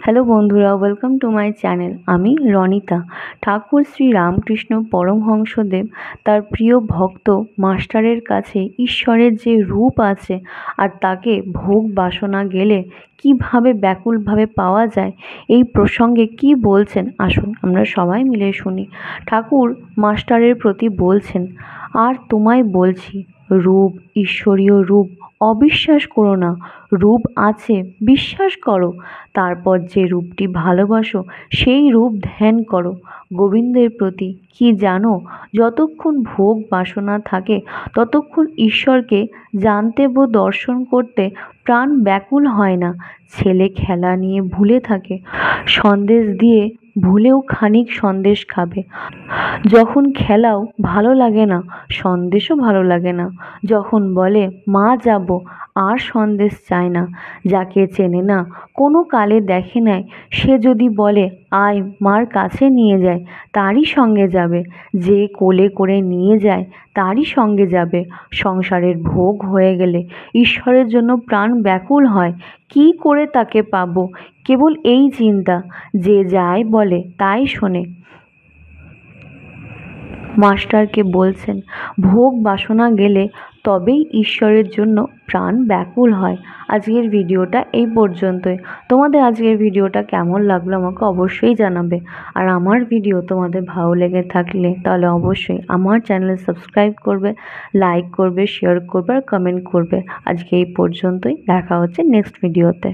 Hello বন্ধুরা, welcome to my channel. আমি রনিতা। ঠাকুর শ্রী রামকৃষ্ণ পরমহংসদেব তার প্রিয় ভক্ত মাস্টারের কাছে ঈশ্বরের যে রূপ আছে আর তাকে ভোগ বাসনা গেলে কিভাবে ব্যাকুলভাবে পাওয়া যায়, এই প্রসঙ্গে কি বলছেন আসুন আমরা সবাই মিলে শুনি। ঠাকুর মাস্টারের প্রতি বলছেন, আর তোমায় বলছি, রূপ, ঈশ্বরীয় রূপ অবিশ্বাস করো না। রূপ আছে, বিশ্বাস করো। তারপর যে রূপটি ভালোবাসো সেই রূপ ধ্যান করো। গোবিন্দের প্রতি কি জানো, যতক্ষণ ভোগ বাসনা থাকে ততক্ষণ ঈশ্বরকে জানতে ও দর্শন করতে প্রাণ ব্যাকুল হয় না। ছেলে খেলা নিয়ে ভুলে থাকে, সন্দেশ দিয়ে ভুলেও খানিক সন্দেশ খাবে। যখন খেলাও ভালো লাগে না, সন্দেশও ভালো লাগে না। যখন বলে মা যাব, আর সন্দেশ চায় না। যাকে চেনে না, কোনো কালে দেখে নাই, সে যদি বলে আয় মার কাছে নিয়ে যায়, তারই সঙ্গে যাবে। যে কোলে করে নিয়ে যায় তারই সঙ্গে যাবে। সংসারের ভোগ হয়ে গেলে ঈশ্বরের জন্য প্রাণ ব্যাকুল হয়, কি করে তাকে পাবো। কেবল এই চিন্তা, যে যাই বলে তাই শোনে। মাস্টারকে বলছেন ভোগ বাসনা গেলে তবেই ঈশ্বরের জন্য প্রাণ ব্যাকুল হয়। আজকের ভিডিওটা এই পর্যন্তই। তোমাদের আজকের ভিডিওটা কেমন লাগলো আমাকে অবশ্যই জানাবে। আর আমার ভিডিও তোমাদের ভালো লেগে থাকলে তাহলে অবশ্যই আমার চ্যানেল সাবস্ক্রাইব করবে, লাইক করবে, শেয়ার করবে আর কমেন্ট করবে। আজকে এই পর্যন্তই, দেখা হচ্ছে নেক্সট ভিডিওতে।